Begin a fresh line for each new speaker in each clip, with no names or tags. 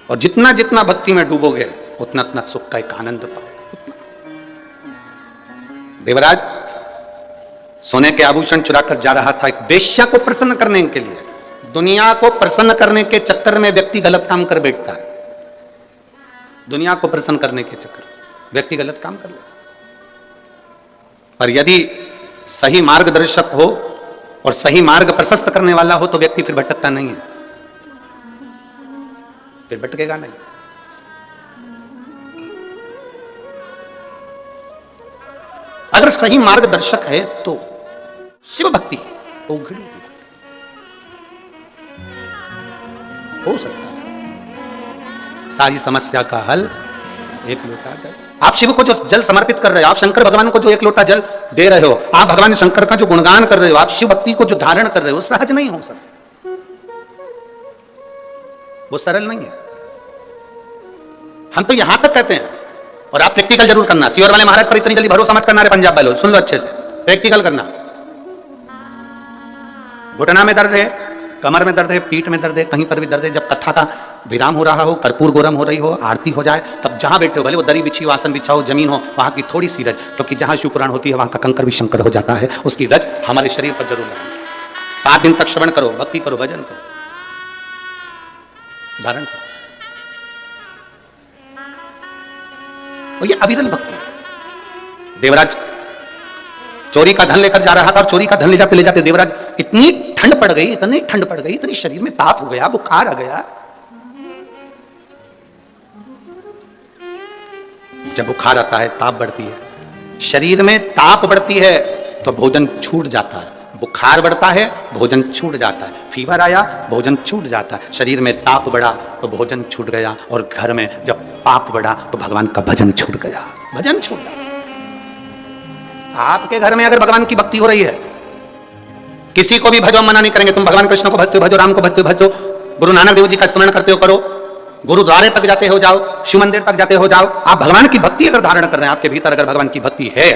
और जितना जितना भक्ति में डूबोगे उतना उतना सुख का एक आनंद पाओ। देवराज सोने के आभूषण चुराकर जा रहा था एक वेश्या को प्रसन्न करने के लिए। दुनिया को प्रसन्न करने के चक्कर में व्यक्ति गलत काम कर बैठता है। दुनिया को प्रसन्न करने के चक्कर में व्यक्ति गलत काम कर लेता है। पर यदि सही मार्गदर्शक हो और सही मार्ग प्रशस्त करने वाला हो तो व्यक्ति फिर भटकता नहीं है, फिर भटकेगा नहीं। अगर सही मार्गदर्शक है तो शिव भक्ति उघड़ी हो सकता है। सारी समस्या का हल एक लोटा जल। आप शिव को जो जल समर्पित कर रहे हो, आप शंकर भगवान को जो एक लोटा जल दे रहे हो, आप भगवान शंकर का जो गुणगान कर रहे हो, आप शिव भक्ति को जो धारण कर रहे हो, सहज नहीं हो सकता, वो सरल नहीं है। हम तो यहां तक कहते हैं, और आप प्रैक्टिकल जरूर करना। सीवर वाले महाराज पर इतनी जल्दी भरोसा मत करना रे पंजाब वालों, सुन लो अच्छे से, प्रैक्टिकल करना। घुटना में दर्द है, कमर में दर्द है, पीठ में दर्द है, कहीं पर भी दर्द है, जब कथा का विराम हो रहा हो, कर्पूर गौरम हो रही हो, आरती हो जाए, तब जहां बैठे हो, भले वो दरी बिछी हो, आसन बिछा हो, जमीन हो, वहां की थोड़ी सी रज, क्योंकि जहां शिव पुराण होती है वहां का कंकर भी शंकर हो जाता है, उसकी रज हमारे शरीर पर जरूर लगेगी। 7 दिन तक श्रवण करो, भक्ति करो, भजन करो, धारण करो। और ये अविरल भक्ति है। देवराज चोरी का धन लेकर जा रहा था और चोरी का धन ले जाते देवराज इतनी ठंड पड़ गई, इतनी ठंड पड़ गई, इतनी शरीर में ताप हो गया, बुखार आ गया। जब बुखार आता है, ताप बढ़ती है, शरीर में ताप बढ़ती है तो भोजन छूट जाता है। बुखार बढ़ता है, भोजन छूट जाता है। फीवर आया, भोजन छूट जाता है। शरीर में ताप बढ़ा तो भोजन छूट गया, और घर में जब पाप बढ़ा तो भगवान का भजन छूट गया, भजन छूट गया। आपके घर में अगर भगवान की भक्ति हो रही है, किसी को भी भजो, मना नहीं करेंगे। तुम भगवान कृष्ण को भजते हो, भजो, राम को भजते हो, भजो, गुरु नानक देव जी का स्मरण करते हो, करो, गुरुद्वारे तक जाते हो, जाओ, शिव मंदिर तक जाते हो, जाओ। आप भगवान की भक्ति अगर धारण कर रहे हैं, आपके भीतर अगर भगवान की भक्ति है,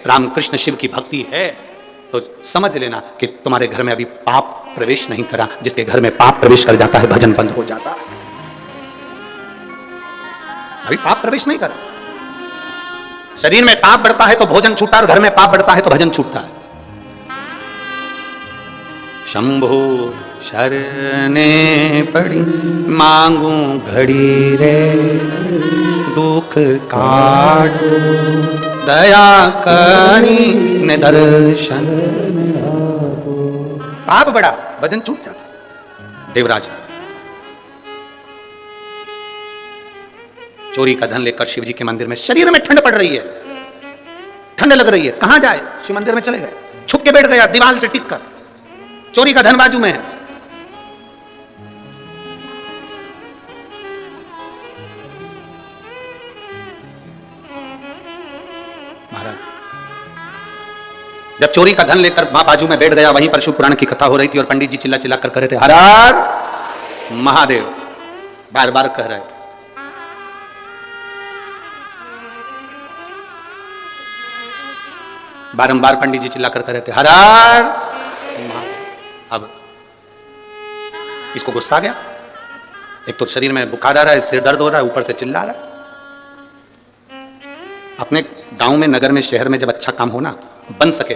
राम कृष्ण शिव की भक्ति है, तो समझ लेना कि तुम्हारे घर में अभी पाप प्रवेश नहीं करा। जिसके घर में पाप प्रवेश कर जाता है, भजन बंद हो जाता है। अभी पाप प्रवेश नहीं करा। शरीर में पाप बढ़ता है तो भोजन छूटता है, और घर में पाप बढ़ता है तो भजन छूटता है। शंभो शरणे पड़ी मांगू घड़ी रे, दुख काटो दया करी ने दर्शन। पाप बढ़ा, भजन छूट जाता। देवराज चोरी का धन लेकर शिव जी के मंदिर में, शरीर में ठंड पड़ रही है, ठंड लग रही है, कहां जाए, शिव मंदिर में चले गए, छुप के बैठ गया दीवार से टिक कर। चोरी का धन बाजू में है। महाराज जब चोरी का धन लेकर मां बाजू में बैठ गया, वहीं पर शिव पुराण की कथा हो रही थी और पंडित जी चिल्ला चिल्ला कर कह रहे थे, हर हर महादेव, बार बार कह रहे थे। बारंबार पंडित जी चिल्ला कर कह रहे थे, हर हर महादेव। अब इसको गुस्सा आ गया। एक तो शरीर में बुखार आ रहा है, सिर दर्द हो रहा है, ऊपर से चिल्ला रहा है। अपने गांव में, नगर में, शहर में जब अच्छा काम हो ना, बन सके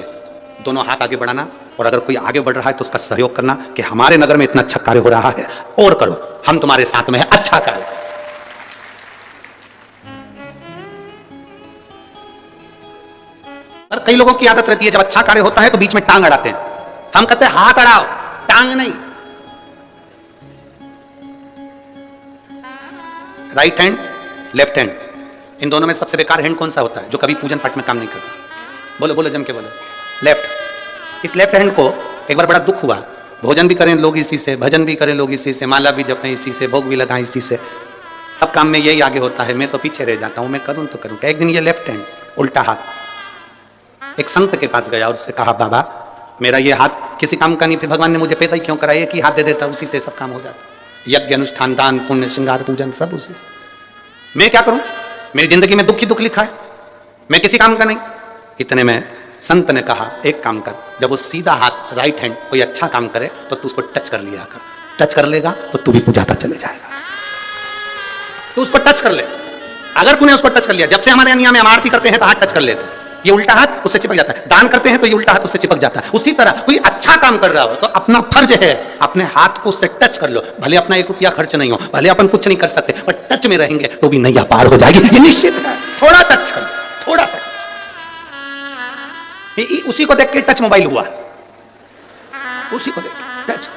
दोनों हाथ आगे बढ़ाना, और अगर कोई आगे बढ़ रहा है तो उसका सहयोग करना कि हमारे नगर में इतना अच्छा कार्य हो रहा है, और करो, हम तुम्हारे साथ में है, अच्छा कार्य। और कई लोगों की आदत रहती है, जब अच्छा कार्य होता है तो बीच में टांग अड़ाते हैं। हम कहते हैं हाथ अड़ाओ, टांग नहीं। राइट हैंड, लेफ्ट हैंड, इन दोनों में सबसे बेकार हैंड कौन सा होता है, जो कभी पूजन पाठ में काम नहीं करता? बोलो बोलो, जम के बोलो। लेफ्ट। इस लेफ्ट हैंड को एक बार बड़ा दुख हुआ, भोजन भी करें लोग इसी से, भजन भी करें लोग इसी से, माला भी जपें इसी से, भोग भी लगाएं इसी से, सब काम में यही आगे होता है, मैं तो पीछे रह जाता हूं, मैं करूं तो करूं। एक दिन ये लेफ्ट हैंड, उल्टा हाथ, एक संत के पास गया और उससे कहा, बाबा मेरा ये हाथ किसी काम का नहीं, फिर भगवान ने मुझे पैदा ही क्यों कराया कि हाथ दे देता, उसी से सब काम हो जाता, यज्ञ अनुष्ठान दान पुण्य श्रृंगार पूजन सब उसी से, मैं क्या करूं, मेरी जिंदगी में दुख ही दुख लिखा है, मैं किसी काम का नहीं। इतने में संत ने कहा, एक काम कर, जब वो सीधा हाथ राइट हैंड कोई अच्छा काम करे तो तू उसको टच कर लिया कर, टच कर लेगा तो तू भी पूजाता चले जाएगा। तो उसको टच कर ले। अगर तूने उसको टच कर लिया, जब से हमारे यहाँ में हम आरती करते हैं तो हाथ टच कर लेते हैं, ये उल्टा हाथ उससे चिपक जाता है, दान करते हैं तो ये उल्टा हाथ उससे चिपक जाता है। उसी तरह कोई अच्छा काम कर रहा हो तो अपना फर्ज है अपने हाथ को उससे टच कर लो, भले अपना 1 रुपया खर्च नहीं हो, भले अपन कुछ नहीं कर सकते, पर टच में रहेंगे तो भी नैया पार हो जाएगी, ये निश्चित है। थोड़ा टच कर, थोड़ा सा। उसी को देख के टच मोबाइल हुआ, उसी को देख के टच।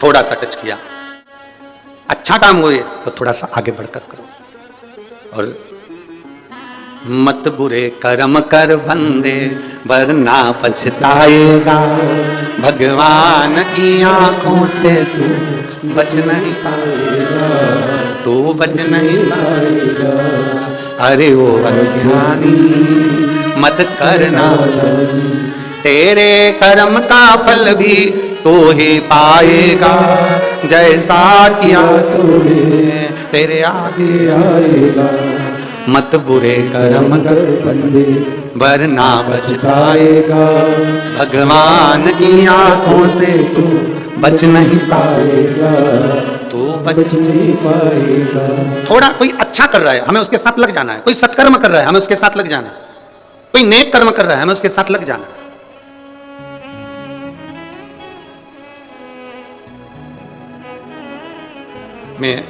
थोड़ा सा टच किया, अच्छा काम हुए तो थोड़ा सा आगे बढ़कर करो। और मत बुरे कर्म कर बंदे वरना पछताएगा, भगवान की आंखों से तू बच नहीं पाएगा, तू बच नहीं पाएगा। अरे ओ अज्ञानी मत करना, तेरे कर्म का फल भी तो ही पाएगा, जैसा किया तूने तेरे आगे आएगा। मत बुरे कर्म कर बंदे वरना पछताएगा, भगवान की आंखों से तू बच नहीं पाएगा, तू बच नहीं पाएगा। थोड़ा कोई अच्छा कर रहा है हमें उसके साथ लग जाना है, कोई सत्कर्म कर रहा है हमें उसके साथ लग जाना है, कोई नेक कर्म कर रहा है हमें उसके साथ लग जाना है। मैं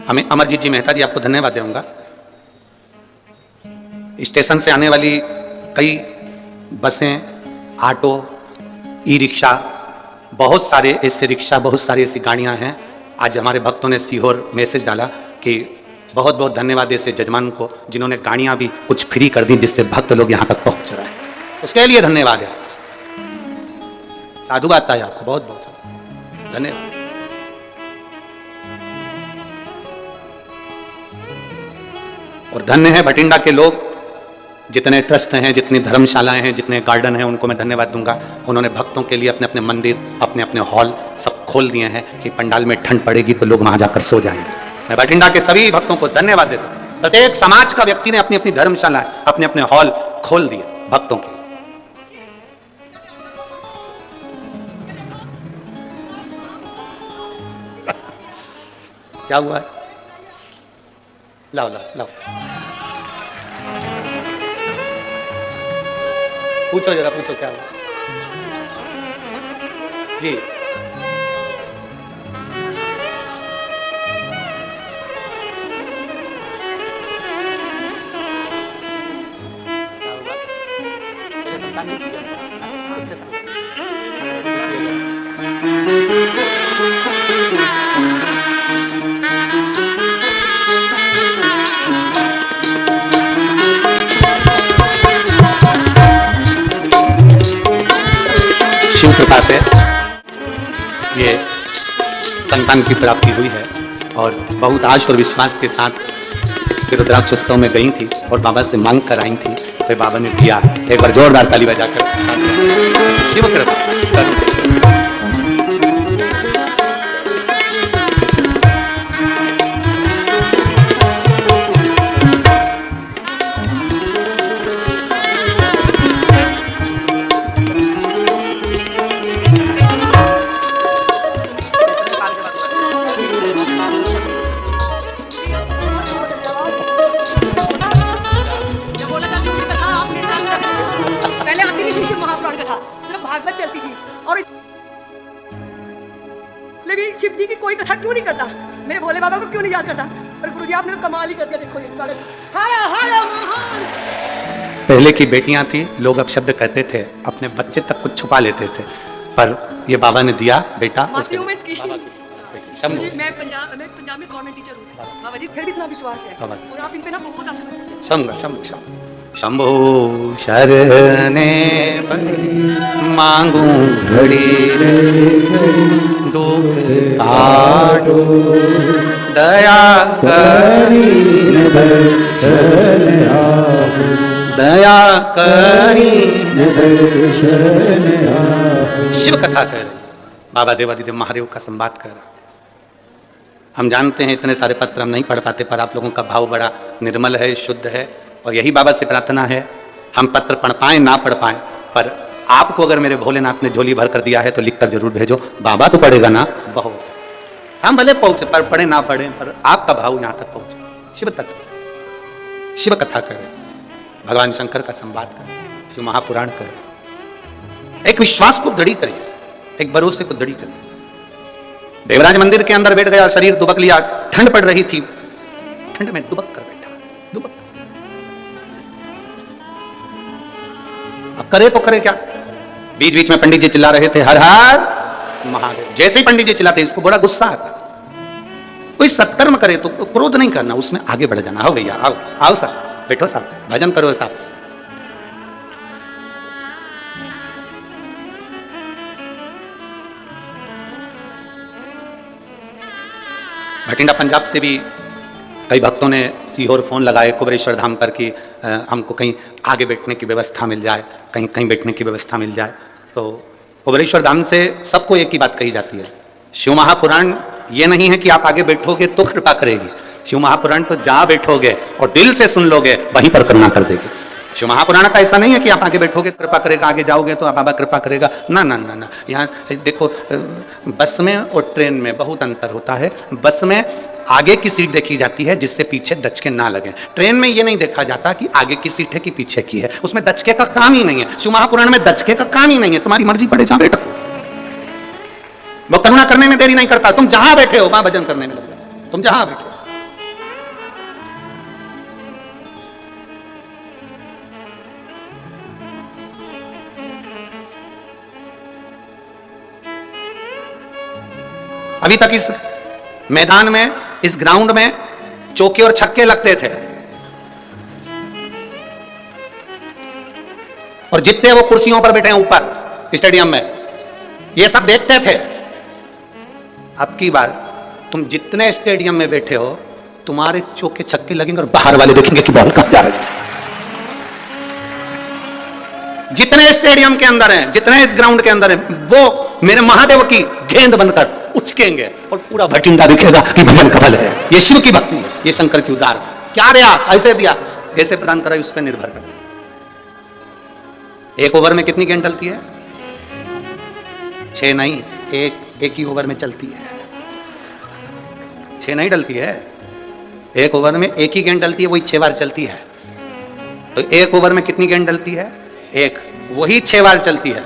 हमें अमरजीत जी मेहता जी आपको धन्यवाद दूंगा। स्टेशन से आने वाली कई बसें, ऑटो, ई रिक्शा, बहुत सारे ऐसे रिक्शा, बहुत सारी ऐसी गाड़ियां हैं। आज हमारे भक्तों ने सीहोर मैसेज डाला कि बहुत बहुत धन्यवाद ऐसे जजमान को जिन्होंने गाड़ियां भी कुछ फ्री कर दी जिससे भक्त लोग यहां तक पहुंच रहे हैं, उसके लिए धन्यवाद है। साधु आता है आपको बहुत बहुत धन्यवाद। और धन्य है भटिंडा के लोग, जितने ट्रस्ट हैं, जितनी धर्मशालाएं हैं, जितने गार्डन हैं, उनको मैं धन्यवाद दूंगा। उन्होंने भक्तों के लिए अपने अपने मंदिर, अपने अपने हॉल सब खोल दिए हैं कि पंडाल में ठंड पड़ेगी तो लोग वहां जाकर सो जाएंगे। मैं भटिंडा के सभी भक्तों को धन्यवाद देता हूं। प्रत्येक समाज का व्यक्ति ने अपनी अपनी धर्मशाला, अपने अपने हॉल खोल दिए भक्तों के। क्या हुआ है? लाओ लाओ लाओ, पूछो जरा, पूछो क्या हुआ जी? शिव कृपा से ये संतान की प्राप्ति हुई है और बहुत आश और विश्वास के साथ रुद्राक्ष उत्सव में गई थी और बाबा से मांग कर आई थी, तो बाबा ने दिया। एक बार जोरदार ताली बजाकर शिव कृपा।
शिव जी की कोई कथा क्यों नहीं करता, मेरे भोले बाबा को क्यों नहीं याद करता? पर गुरुजी आपने तो कमाल ही कर दिया। देखो ये हाया हाया महान।
पहले की बेटियां थी, लोग अब शब्द कहते थे, अपने बच्चे तक कुछ छुपा लेते थे, पर ये बाबा ने दिया बेटा।
मैं पंजाब में गवर्नमेंट टीचर हूँ बाबा जी, फिर भी इतना विश्वास है और आप इन पे ना बहुत आशीर्वाद।
शंभो शरणे मांगू घड़ी दुख काटो, दया करीन दर्शन आओ, दया करीन दर्शन आओ। शिव कथा कर बाबा देवादिदेव महादेव का संवाद कर। हम जानते हैं इतने सारे पत्र हम नहीं पढ़ पाते, पर आप लोगों का भाव बड़ा निर्मल है, शुद्ध है, और यही बाबा से प्रार्थना है हम पत्र पढ़ पाएं ना पढ़ पाएं, पर आपको अगर मेरे भोलेनाथ ने झोली भर कर दिया है तो लिख कर जरूर भेजो। बाबा तो पढ़ेगा ना बहुत, हम भले पहुंचे पर पढ़े ना पढ़े, पर आपका भाव यहां तक पहुंचे। शिव तत्व, शिव कथा करें, भगवान शंकर का संवाद करें, शिव महापुराण करें, एक विश्वास को दृढ़ी करिए, एक भरोसे को दृढ़ी करिए। देवराज मंदिर के अंदर बैठ गया, शरीर दुबक लिया, ठंड पड़ रही थी, ठंड में दुबक कर बैठा, दुबक। अब करे तो करे क्या? बीच बीच में पंडित जी चिल्ला रहे थे, हर हर महादेव। जैसे ही पंडित जी चिल्लाते इसको बड़ा गुस्सा आता। कोई सत्कर्म करे तो क्रोध नहीं करना, उसमें आगे बढ़ जाना। आओ भैया, आओ आओ साहब, बैठो साहब, भजन करो साहब। भटिंडा पंजाब से भी कई भक्तों ने सीहोर फोन लगाए कुबेरेश्वर धाम पर कि हमको कहीं आगे बैठने की व्यवस्था मिल जाए, कहीं कहीं बैठने की व्यवस्था मिल जाए। तो कुबेरेश्वर धाम से सबको एक ही बात कही जाती है, शिव महापुराण ये नहीं है कि आप आगे बैठोगे तो कृपा करेगी। शिव महापुराण तो जहां बैठोगे और दिल से सुन लोगे वहीं पर करुणा कर देगी। शिव महापुराण का ऐसा नहीं है कि आप आगे बैठोगे कृपा करेगा, आगे जाओगे तो बाबा कृपा करेगा, ना ना ना ना। यहाँ देखो, बस में और ट्रेन में बहुत अंतर होता है। बस में आगे की सीट देखी जाती है जिससे पीछे दचके ना लगे। ट्रेन में ये नहीं देखा जाता कि आगे की सीट है कि पीछे की है, उसमें दचके का काम ही नहीं है। शिव महापुराण में दचके का काम ही नहीं है, तुम्हारी मर्जी पड़े जहां बैठो। वो करुणा करने में देरी नहीं करता, तुम जहां बैठे हो वहां भजन करने में लग जाओ, तुम जहां बैठे हो। अभी तक इस मैदान में, इस ग्राउंड में चौके और छक्के लगते थे और जितने वो कुर्सियों पर बैठे हैं ऊपर स्टेडियम में, ये सब देखते थे। अब की बार तुम जितने स्टेडियम में बैठे हो, तुम्हारे चौके छक्के लगेंगे और बाहर वाले देखेंगे कि बॉल कब जा रही है। जितने स्टेडियम के अंदर हैं, जितने इस ग्राउंड के अंदर हैं, वो मेरे महादेव की गेंद बनकर उचकेंगे और पूरा भटिंडा दिखेगा कि भजन कबल है। ये शिव की भक्ति है, ये शंकर की उदार। क्या दिया, ऐसे दिया, कैसे प्रदान करा, उस पर निर्भर करता। एक ओवर में कितनी गेंद डलती है? 6 नहीं, एक ही ओवर में चलती है। 6 नहीं डलती है, एक ओवर में एक ही गेंद डलती है, वही 6 बार चलती है। तो एक ओवर में कितनी गेंद डलती है? एक, वही 6 बार चलती है।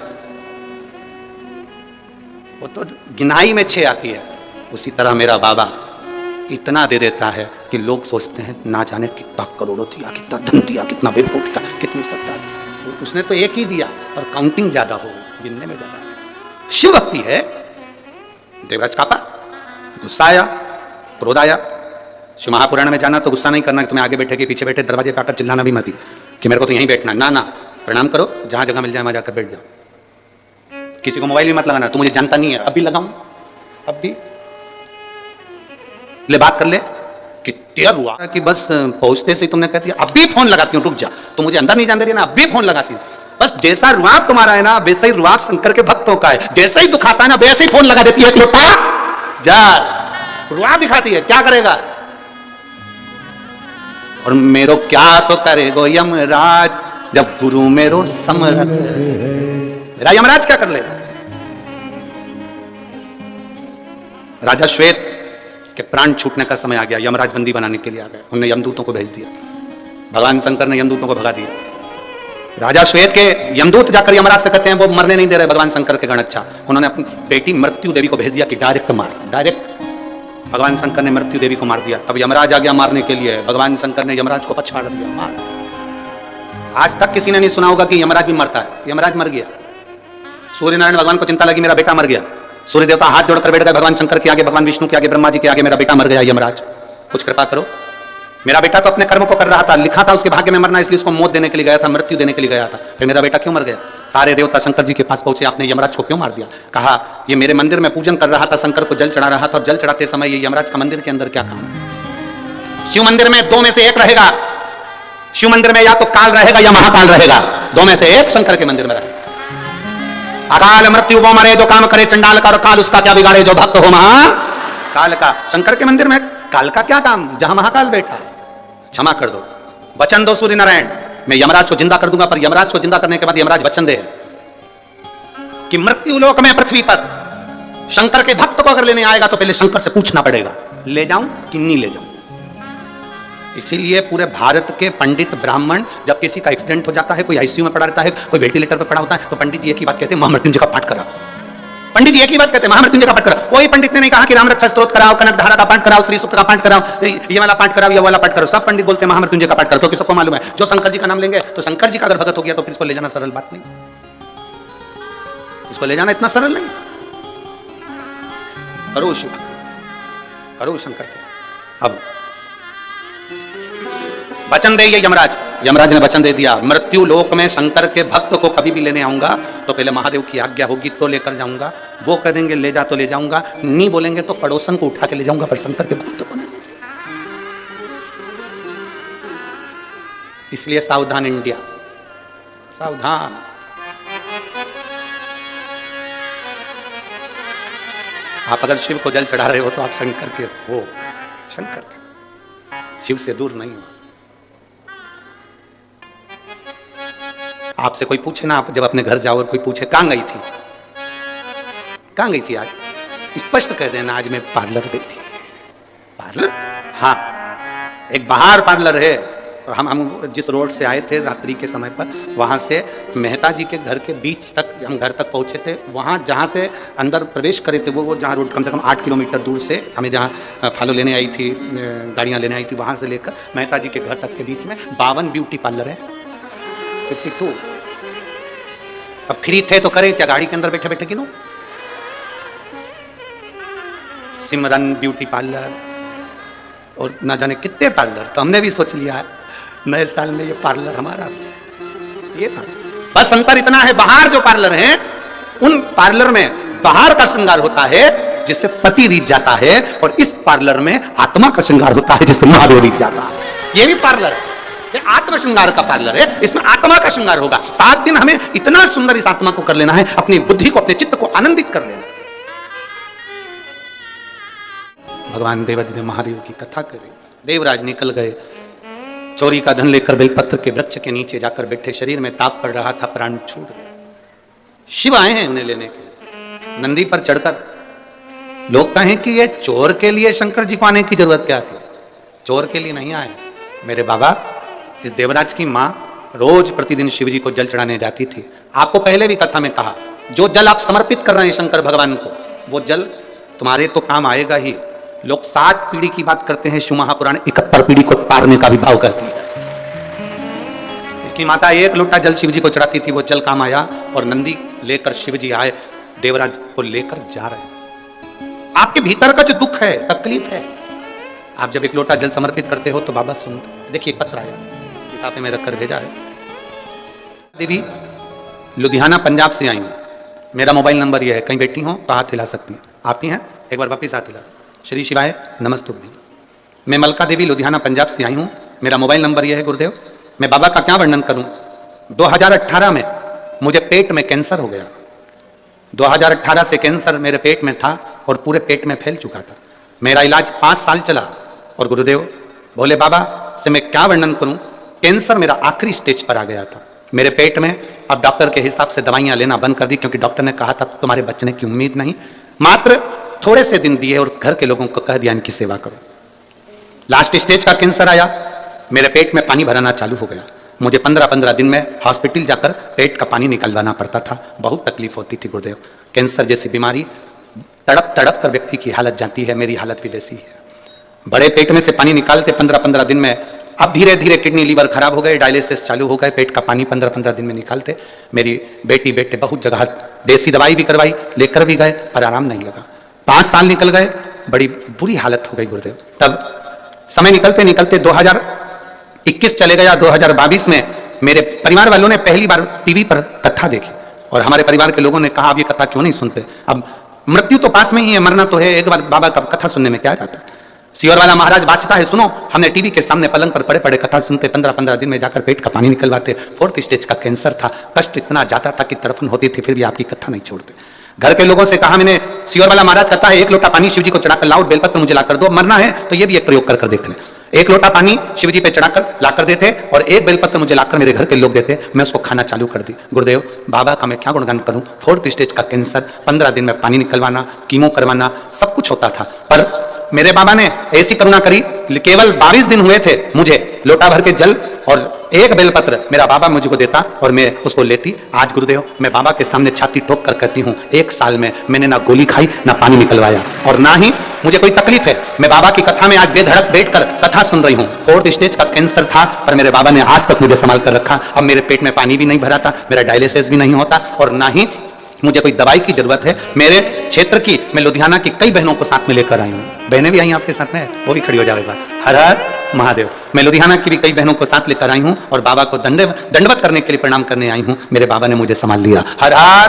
वो तो गिनाई में 6 आती है। उसी तरह मेरा बाबा इतना दे देता है कि लोग सोचते हैं ना जाने कितना करोड़ों दिया, कितना धन दिया, कितना विभव दिया, कितनी सत्ता दी। उसने तो एक ही दिया, पर काउंटिंग ज्यादा हो, गिनने में ज्यादा है। शिव भक्ति है। देवराज कापा, गुस्सा आया, क्रोध आया। शिव महापुराण में जाना तो गुस्सा नहीं करना कि तुम्हें आगे बैठे के पीछे बैठे दरवाजे पे आकर चिल्लाना भी मत कि मेरे को तो यहीं बैठना, ना ना, प्रणाम करो, जहां जगह मिल जाए वहां जाकर बैठ जाओ। किसी को मोबाइल भी मत लगाना, तू मुझे जानता नहीं है, अब भी लगाऊं, अब भी ले बात कर ले। कि तेर हुआ कि बस पहुंचते से तुमने कहती अब भी फोन लगाती हूँ, रुक जा, तो मुझे अंदर नहीं जान दे रही ना, अब भी फोन लगाती हूँ। बस जैसा रुआब तुम्हारा है ना, वैसा ही रुआब शंकर के भक्तों का है। जैसे ही दुखाता है ना, वैसे ही फोन लगा देती है, एक लोटा जार, रुआब दिखाती है। क्या करेगा? और मेरो क्या तो करेगो यमराज, जब गुरु मेरो समरथ। मेरा यमराज क्या कर लेगा? राजा श्वेत के प्राण छूटने का समय आ गया, यमराज बंदी बनाने के लिए आ गए। उन्होंने यमदूतों को भेज दिया, भगवान शंकर ने यमदूतों को भगा दिया। राजा श्वेत के यमदूत जाकर यमराज से कहते हैं वो मरने नहीं दे रहे भगवान शंकर के गण। अच्छा, उन्होंने अपनी बेटी मृत्यु देवी को भेज दिया कि डायरेक्ट मार, डायरेक्ट। भगवान शंकर ने मृत्यु देवी को मार दिया। तब यमराज आ गया मारने के लिए। भगवान शंकर ने यमराज को पछाड़ दिया, मार। आज तक किसी ने नहीं सुना होगा कि यमराज भी मरता है। यमराज मर गया। सूर्य नारायण भगवान को चिंता लगी, मेरा बेटा मर गया। सूर्य देवता हाथ जोड़कर बैठ गए भगवान शंकर के आगे, भगवान विष्णु के आगे, ब्रह्मा जी के आगे, मेरा बेटा मर गया, यमराज कुछ कृपा करो। मेरा बेटा तो अपने कर्म को कर रहा था, लिखा था उसके भाग्य में मरना, इसलिए उसको मौत देने के लिए गया था, मृत्यु देने के लिए गया था। फिर मेरा बेटा क्यों मर गया? सारे देवता शंकर जी के पास पहुंचे, आपने यमराज को क्यों मार दिया? कहा ये मेरे मंदिर में पूजन कर रहा था, शंकर को जल चढ़ा रहा था, और जल चढ़ाते समय ये यमराज का मंदिर के अंदर क्या काम है? शिव मंदिर में 2 में से 1 रहेगा। शिव मंदिर में या तो काल रहेगा या महाकाल रहेगा, 2 में से 1 शंकर के मंदिर में रहेगा। अकाल मृत्यु वो मरे जो काम करे चंडाल का, और काल उसका क्या बिगाड़े जो भक्त हो महाकाल का। शंकर के मंदिर में काल का क्या काम, जहां महाकाल बैठा है? क्षमा कर दो, वचन दो सूर्य नारायण, मैं यमराज को जिंदा कर दूंगा, पर यमराज को जिंदा करने के बाद यमराज वचन दे कि मृत्यु लोक में पृथ्वी पर शंकर के भक्त को अगर लेने आएगा तो पहले शंकर से पूछना पड़ेगा ले जाऊं कि नहीं ले जाऊं। इसीलिए पूरे भारत के पंडित ब्राह्मण जब किसी का एक्सीडेंट हो जाता है, कोई आईसीयू में पड़ा रहता है, कोई वेंटिलेटर पर पड़ा होता है, तो पंडित जी एक ही बात कहते हैं, महामृत्युंजय का पाठ करा। पंडित जी एक ही बात कहते हैं, महामृत्युंजय का पाठ करा। कोई पंडित ने नहीं कहा कि राम रक्षा स्तोत्र कराओ, कनक धारा का पाठ कराओ, श्री सूक्त का पाठ कराओ, ये वाला पाठ कराओ, ये वाला पाठ करो। सब पंडित बोलते हैं महामृत्युंजय का पाठ करो, क्योंकि सबको मालूम है जो शंकर जी का नाम लेंगे तो शंकर जी का अगर भगत हो गया तो फिर इसको ले जाना सरल बात नहीं, इसको ले जाना इतना सरल नहीं। करो शिव, करो शंकर के। अब वचन दे ये यमराज, यमराज ने वचन दे दिया, मृत्यु लोक में शंकर के भक्त को कभी भी लेने आऊंगा तो पहले महादेव की आज्ञा होगी तो लेकर जाऊंगा। वो कहेंगे ले जा तो ले जाऊंगा, नहीं बोलेंगे तो पड़ोसन को उठा के ले जाऊंगा, पर शंकर के भक्त को नहीं। इसलिए सावधान इंडिया, सावधान। आप अगर शिव को जल चढ़ा रहे हो तो आप शंकर के हो, शंकर के, शिव से दूर नहीं हो। आपसे कोई पूछे ना, आप जब अपने घर जाओ और कोई पूछे कहां गई थी, कहां गई थी आज, स्पष्ट कह देना आज मैं पार्लर गई थी। पार्लर? हाँ, एक बाहर पार्लर है। हम जिस रोड से आए थे रात्रि के समय पर, वहां से मेहता जी के घर के बीच तक हम घर तक पहुंचे थे। वहां जहां से अंदर प्रवेश करे थे वो जहां रोड कम से कम 8 किलोमीटर दूर से हमें जहां फॉलो लेने आई थी, गाड़ियां लेने आई थी, वहां से लेकर मेहता जी के घर तक के बीच में 52 ब्यूटी पार्लर है। 52। अब फ्री थे तो करे क्या, गाड़ी के अंदर बैठे बैठे गिनो। सिमरन ब्यूटी पार्लर और ना जाने कितने पार्लर। तो हमने भी सोच लिया है नए साल में ये पार्लर हमारा ये था। बस अंतर इतना है, बाहर जो पार्लर हैं उन पार्लर में बाहर का श्रृंगार होता है जिससे पति रीत जाता है, और इस पार्लर में आत्मा का श्रृंगार होता है जिससे महादेव रीत जाता है। ये भी पार्लर है, ये आत्म श्रृंगार का पार्लर है, इसमें आत्मा का श्रृंगार होगा। 7 दिन हमें इतना सुंदर इस आत्मा को कर लेना है, अपनी बुद्धि को, अपने चित्त को आनंदित कर लेना। भगवान देवाधिदेव महादेव की कथा करें। देवराज निकल गए, चोरी का धन लेकर बेलपत्र के वृक्ष के नीचे जाकर बैठे। शरीर में ताप पड़ रहा था, प्राण छूट गए। शिव आए हैं इन्हें लेने के। नंदी पर चढ़कर लोग कहें कि ये चोर के लिए शंकर जी को आने की जरूरत क्या थी। चोर के लिए नहीं आए मेरे बाबा। इस देवराज की माँ रोज प्रतिदिन शिव जी को जल चढ़ाने जाती थी। आपको पहले भी कथा में कहा, जो जल आप समर्पित कर रहे हैं शंकर भगवान को, वो जल तुम्हारे तो काम आएगा ही। लोग 7 पीढ़ी की बात करते हैं, शिव महापुराण 71 पीढ़ी को पारने का भी भाव करती है। इसकी माता 1 लोटा जल शिव जी को चढ़ाती थी, वो जल काम आया और नंदी लेकर शिव जी आए, देवराज को लेकर जा रहे हैं। आपके भीतर का जो दुख है, तकलीफ है, आप जब 1 लोटा जल समर्पित करते हो तो बाबा सुनते। देखिए पत्र आया, किताबे में रखकर भेजा है। देवी लुधियाना पंजाब से आई हूँ, मेरा मोबाइल नंबर यह है, कहीं बैठी हो तो हाथ हिला सकती हैं। आपकी हैं, एक बार वापिस हाथ हिला। श्री शिवाय नमस्तुभ्यं। मैं मलका देवी लुधियाना पंजाब से आई हूँ, मेरा मोबाइल नंबर यह है। गुरुदेव मैं बाबा का क्या वर्णन करूँ। 2018 में मुझे पेट में कैंसर हो गया। 2018 से कैंसर मेरे पेट में था और पूरे पेट में फैल चुका था। मेरा इलाज 5 साल चला और गुरुदेव भोले बाबा से मैं क्या वर्णन करूँ, कैंसर मेरा आखिरी स्टेज पर आ गया था मेरे पेट में। अब डॉक्टर के हिसाब से दवाइयाँ लेना बंद कर दी, क्योंकि डॉक्टर ने कहा था तुम्हारे बचने की उम्मीद नहीं। मात्र थोड़े से दिन दिए और घर के लोगों को कह दिया इनकी सेवा करो। लास्ट स्टेज का कैंसर आया, मेरे पेट में पानी भराना चालू हो गया। मुझे 15-15 दिन में हॉस्पिटल जाकर पेट का पानी निकलवाना पड़ता था। बहुत तकलीफ होती थी गुरुदेव। कैंसर जैसी बीमारी तड़प तड़प कर व्यक्ति की हालत जाती है, मेरी हालत भी वैसी है। बड़े पेट में से पानी निकालते 15-15 दिन में। अब धीरे धीरे किडनी लीवर खराब हो गए, डायलिसिस चालू हो गए, पेट का पानी 15-15 दिन में निकालते। मेरी बेटी बेटे बहुत जगह देसी दवाई भी करवाई, लेकर भी गए, पर आराम नहीं लगा। 5 साल निकल गए, बड़ी बुरी हालत हो गई गुरुदेव। तब समय निकलते निकलते 2021 चले गया। 2022 में मेरे परिवार वालों ने पहली बार टीवी पर कथा देखी और हमारे परिवार के लोगों ने कहा अब ये कथा क्यों नहीं सुनते, अब मृत्यु तो पास में ही है, मरना तो है, एक बार बाबा का कथा सुनने में क्या जाता है। सियोर वाला महाराज बाचता है, सुनो। हमने टीवी के सामने पलंग पर पड़े पड़े कथा सुनते, 15-15 दिन में जाकर पेट का पानी निकलवाते। 4th स्टेज का कैंसर था, कष्ट इतना जाता था कि तड़फन होती थी, फिर भी आपकी कथा नहीं छोड़ते। घर के लोगों से कहा मैंने, सियोर वाला महाराज कहता है 1 लोटा पानी शिव जी को चढ़ाकर लाओ, बेलपत्र मुझे ला कर दो, मरना है तो ये भी एक प्रयोग कर देख ले। एक लोटा पानी शिव जी पे चढ़ाकर लाकर देते और एक बेलपत्र मुझे लाकर मेरे घर के लोग देते, मैं उसको खाना चालू कर दी। गुरुदेव बाबा का मैं क्या गुणगान करूं, 4th स्टेज का कैंसर, 15 दिन में पानी निकलवाना, कीमो करवाना, सब कुछ होता था। पर मेरे बाबा ने ऐसी करुणा करी, केवल 22 दिन हुए थे, मुझे लोटा भर के जल और एक बेलपत्र मेरा बाबा मुझको देता और मैं उसको लेती। आज गुरुदेव मैं बाबा के सामने छाती ठोक कर कहती हूँ, 1 साल में मैंने ना गोली खाई ना पानी निकलवाया और ना ही मुझे कोई तकलीफ है। मैं बाबा की कथा में आज बेधड़क बैठकर कथा सुन रही हूँ। 4th स्टेज का कैंसर था पर मेरे बाबा ने आज तक मुझे संभाल कर रखा। अब मेरे पेट में पानी भी नहीं भराता, मेरा डायलिसिस भी नहीं होता और ना ही मुझे कोई दवाई की जरूरत है। मेरे क्षेत्र की, मैं लुधियाना की कई बहनों को साथ में लेकर आई हूँ। बहनें भी आई आपके साथ में, वो भी खड़ी हो जाए बात। हर हर महादेव। मैं लुधियाना की भी कई बहनों को साथ लेकर आई हूँ और बाबा को दंडवत करने के लिए प्रणाम करने आई हूँ। मेरे बाबा ने मुझे संभाल लिया। हर हर।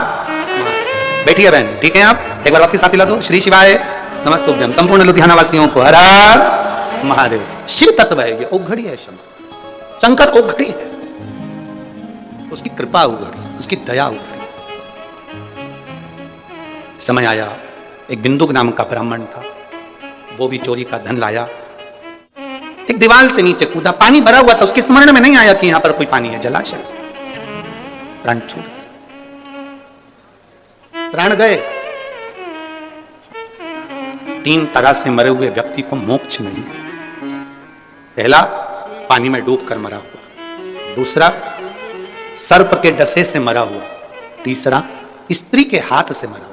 बैठिए बहन, ठीक है आप? एक बार आपकी साथ हिला दो। श्री शिवाय नमस्तुभ्यम। संपूर्ण लुधियाना वासियों को हर हर महादेव। शिव तत्व है ये, उघड़ी है शंकर, उघड़ी है, उसकी कृपा उघड़ी, उसकी दया उघड़ी। समय आया, एक बिंदुक नाम का ब्राह्मण था, वो भी चोरी का धन लाया, एक दीवार से नीचे कूदा, पानी भरा हुआ था, उसके स्मरण में नहीं आया कि यहां पर कोई पानी है, जलाशय। प्राण छूट, प्राण गए। 3 तरह से मरे हुए व्यक्ति को मोक्ष नहीं। पहला पानी में डूबकर मरा हुआ, दूसरा सर्प के डसे से मरा हुआ, तीसरा स्त्री के हाथ से मरा हुआ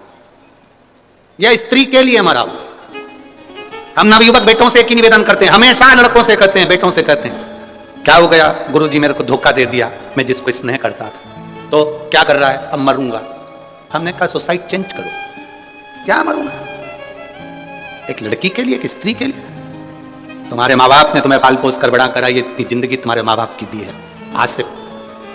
या स्त्री के लिए मरा हुआ। हम नवयुवक बेटों से एक ही निवेदन करते हैं, हमेशा लड़कों से कहते हैं, बेटों से कहते हैं, क्या हो गया गुरुजी मेरे को धोखा दे दिया, मैं जिसको स्नेह करता था तो क्या कर रहा है, अब मरूंगा। हमने कहा सोसाइटी चेंज करो, क्या मरूंगा? एक लड़की के लिए, एक स्त्री के लिए? तुम्हारे माँ बाप ने तुम्हें पाल पोस कर बड़ा करा, ये इतनी जिंदगी तुम्हारे माँ बाप की दी है, आज से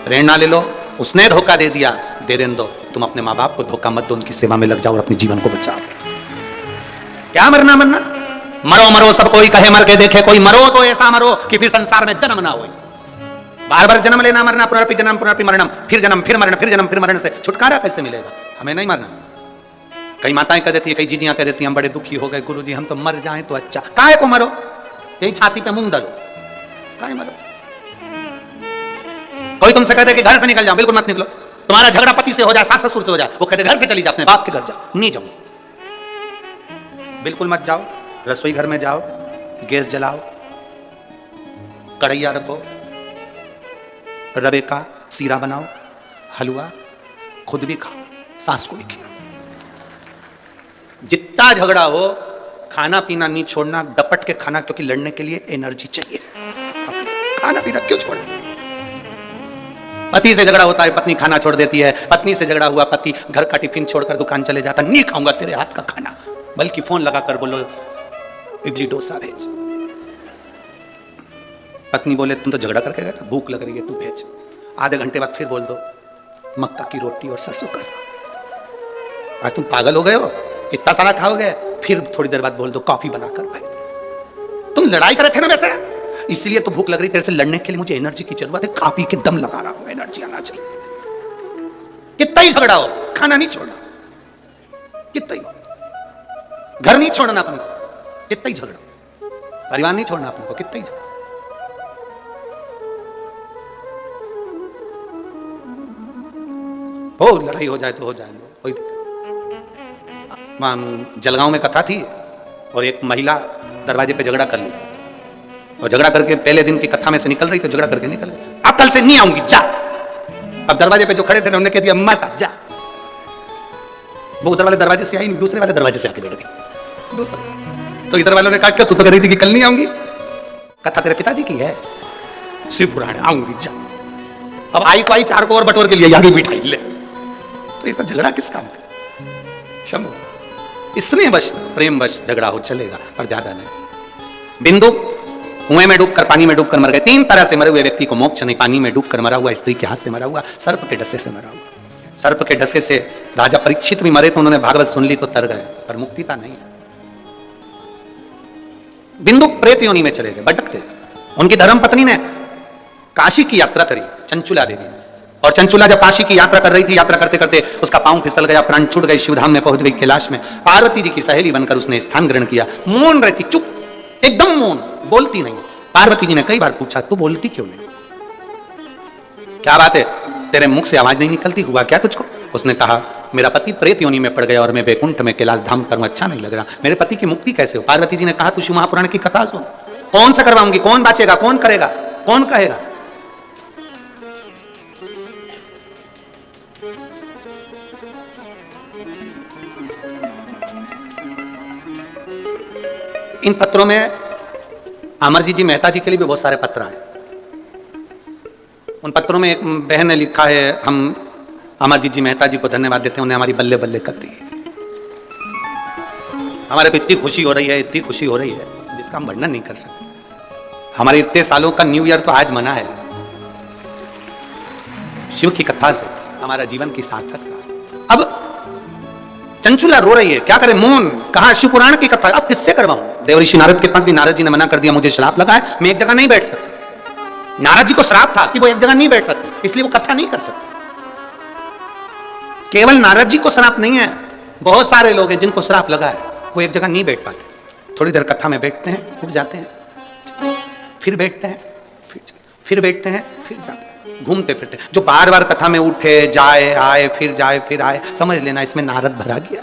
प्रेरणा ले लो। उसने धोखा दे दिया, दे देने दो, तुम अपने माँ बाप को धोखा मत दो, उनकी सेवा में लग जाओ और अपने जीवन को बचाओ। क्या मरना मरना, मरो मरो सब कोई कहे, मर के देखे कोई, मरो तो ऐसा मरो कि फिर संसार में जन्म ना हो। बार बार जन्म लेना मरना, पुनरपि जन्म पुनरपि मरणम, फिर जन्म फिर मरण, फिर जन्म फिर मरण से छुटकारा कैसे मिलेगा? हमें नहीं मरना। कई माताएं कह देती है, कई जीजियां कह देती हैं, हम बड़े दुखी हो गए गुरुजी, हम तो मर जाएं तो अच्छा। काहे को मरो? यही छाती पे मूंग डालो, काहे मरो? कोई तुमसे कहते कि घर से निकल जाओ, बिल्कुल मत निकलो। तुम्हारा झगड़ा पति से हो जाए, सास ससुर से हो जाए, वो कहते घर से चली जाओ, अपने बाप के घर जाओ, नहीं जाओ, बिल्कुल मत जाओ। रसोई घर में जाओ, गैस जलाओ, कढ़ैया रखो, रवे का सीरा बनाओ, हलवा खुद भी खाओ, सास को भी खिलाओ। जितना झगड़ा हो, खाना पीना नहीं छोड़ना, डपट के खाना, क्योंकि लड़ने के लिए एनर्जी चाहिए। खाना पीना क्यों छोड़ना? पति से झगड़ा होता है, पत्नी खाना छोड़ देती है, पत्नी से झगड़ा हुआ, पति घर का टिफिन छोड़कर दुकान चले जाता, नहीं खाऊंगा तेरे हाथ का खाना, बल्कि फोन लगाकर बोलो इडली डोसा भेज। पत्नी बोले तुम तो झगड़ा करके गए था, भूख लग रही है, तू भेज। आधे घंटे बाद फिर बोल दो मक्का की रोटी और सरसों का साग। आज तुम पागल हो गए हो, इतना सारा खाओगे? फिर थोड़ी देर बाद बोल दो कॉफी बनाकर भेज। तुम लड़ाई कर रहे थे ना वैसे, इसलिए तो भूख लग रही, तेरे से लड़ने के लिए मुझे एनर्जी की जरूरत है, खा पी के दम लगा रहा हूं, एनर्जी आना चाहिए। कितना ही झगड़ा हो, खाना नहीं छोड़ना, कितना ही हो, घर नहीं छोड़ना अपने को, कितना ही झगड़ा, परिवार नहीं छोड़ना अपने को, कितना ही झगड़ा। हो लड़ाई हो जाए तो हो जाए, कोई दिक्कत। वहां जलगांव में कथा थी और एक महिला दरवाजे पे झगड़ा कर ली, और झगड़ा करके पहले दिन की कथा में से निकल रही तो झगड़ा करके निकल गई, अब कल से नहीं आऊंगी, जा। अब दरवाजे पे जो खड़े थे उन्होंने कह दिया मत जा। वो उधर वाले दरवाजे से आई नहीं, दूसरे वाले दरवाजे से आके बैठ गई दूसरा। तो इधर वालों ने कहा क्यों, तू तो कह रही थी कि कल नहीं आऊंगी, कथा तेरे पिताजी की है, शिव पुराण, आऊंगी जा। अब आई तो आई, 4 को और बटोर के लिए आगे बिठाई ले, तो इसका झगड़ा किस काम का? शंभु, इसमें बस प्रेम बस झगड़ा हो चलेगा, पर ज्यादा नहीं। बिंदु कुएं में डूबकर, पानी में डूबकर मर गए। 3 तरह से मरे हुए व्यक्ति को मोक्ष नहीं, पानी में डूबकर मरा हुआ, स्त्री के हाथ से मरा हुआ, सर्प के डसे से मरा हुआ। सर्प के डसे से राजा परीक्षित भी मरे तो उन्होंने भागवत सुन ली तो तर गए, पर मुक्तिता नहीं है। बिंदु प्रेत योनि में चले गए, भटकते। उनकी धर्म पत्नी ने काशी की यात्रा करी, चंचुला देवी, और चंचुला जब काशी की यात्रा कर रही थी, यात्रा करते करते उसका पांव फिसल गया, प्राण छूट गई, शिवधाम में पहुंच गई, कैलाश में पार्वती जी की सहेली बनकर उसने स्थान ग्रहण किया। मौन रहती, चुप, एकदम मौन, बोलती नहीं। पार्वती जी ने कई बार पूछा, तू बोलती क्यों नहीं? क्या बात है, तेरे मुख से आवाज नहीं निकलती, हुआ क्या तुझको? उसने कहा, मेरा पति प्रेत योनि में पड़ गया और मैं वैकुंठ में कैलाश धाम करूं, अच्छा नहीं लग रहा, मेरे पति की मुक्ति कैसे हो? पार्वती जी ने कहा, तू शिव महापुराण की कथा सुन, कौन सा करवाऊंगी, कौन बाचेगा, कौन करेगा, कौन कहेगा? इन पत्रों में अमरजीत जी मेहता जी के लिए भी बहुत सारे पत्र आए। उन पत्रों में एक बहन ने लिखा है, हम अमरजीत जी मेहता जी को धन्यवाद देते हैं, उन्हें हमारी बल्ले बल्ले कर दी। हमारे को इतनी खुशी हो रही है, इतनी खुशी हो रही है जिसका हम वर्णन नहीं कर सकते। हमारे इतने सालों का न्यू ईयर तो आज मना है, शिव की कथा से हमारा जीवन की सार्थकता। अब चंचुला रो रही है, क्या करे मोन, कहा शिव पुराण की कथा, अब किससे करवाऊं? देवऋषि नारद के पास भी नारद जी ने मना कर दिया, मुझे श्राप लगा है, मैं एक जगह नहीं बैठ सकता। नारद जी को श्राप था कि वो एक जगह नहीं बैठ सकते, इसलिए वो कथा नहीं कर सकते। केवल नारद जी को श्राप नहीं है, बहुत सारे लोग हैं जिनको श्राप लगा है, वो एक जगह नहीं बैठ पाते। थोड़ी देर कथा में बैठते हैं, उठ जाते हैं, फिर बैठते हैं, फिर बैठते हैं, फिर जाते हैं, घूमते फिरते। जो बार बार कथा में उठे जाए आए फिर आए, समझ लेना इसमें नारद भरा गया,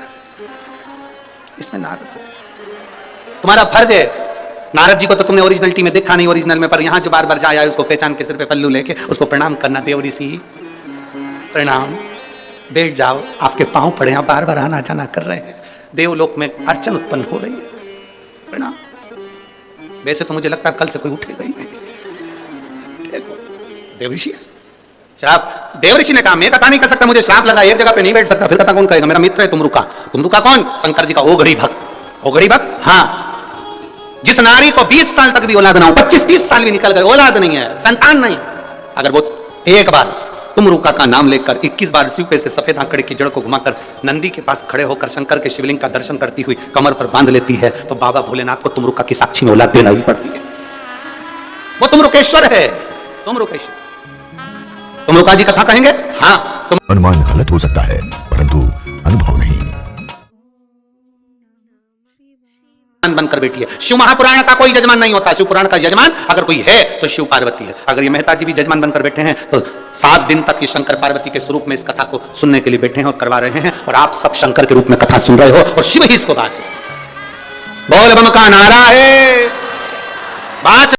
इसमें नारद। तुम्हारा फर्ज है, नारद जी को तो तुमने ओरिजिनलिटी में देखा नहीं, ओरिजिनल में, पर यहां जो बार बार जाए आए उसको पहचान के सिर पे पल्लू लेके उसको प्रणाम करना। देव ऋषि प्रणाम, बैठ जाओ, आपके पांव पड़े, यहां बार बार आना जाना कर रहे हैं, देवलोक में अड़चन उत्पन्न हो रही है, प्रणाम। वैसे तो मुझे लगता है कल से कोई उठेगा ही नहीं। देवऋषि श्राप, देवऋषि ने कहा मैं कथा नहीं कर सकता, मुझे श्राप लगा, एक जगह पे नहीं बैठ सकता, फिर कथा कौन कहेगा? मेरा मित्र है तुमरुका। तुमरुका कौन? शंकर जी का ओघड़ी भक्त। ओघड़ी भक्त, हाँ, जिस नारी को 20 साल तक भी औलाद ना हो, 25-30 साल भी निकल गए, औलाद नहीं है, संतान नहीं, अगर वो एक बार तुमरुका का नाम लेकर 21 बार शिव पे से सफेद आंकड़े की जड़ को घुमाकर नंदी के पास खड़े होकर शंकर के शिवलिंग का दर्शन करती हुई कमर पर बांध लेती है, तो बाबा भोलेनाथ को तुमरुका की साक्षी में औलाद देना ही पड़ती है। वो तुमरुकेश्वर है, तुमरुकेश्वर। तुमरुका जी कथा कहेंगे, हाँ।
अनुमान गलत हो सकता है परंतु अनुभव नहीं।
बनकर बैठी है। शिव महापुराण का कोई यजमान नहीं होता, शिव पुराण का यजमान अगर कोई है तो शिव पार्वती है। अगर ये मेहता जी भी यजमान बनकर बैठे हैं तो 7 दिन तक ये शंकर पार्वती के स्वरूप में इस कथा को सुनने के लिए बैठे हैं और करवा रहे हैं, और आप सब शंकर के रूप में कथा सुन रहे हो और शिव ही इसको बाँचे। बोल बम का नारा है, बाँच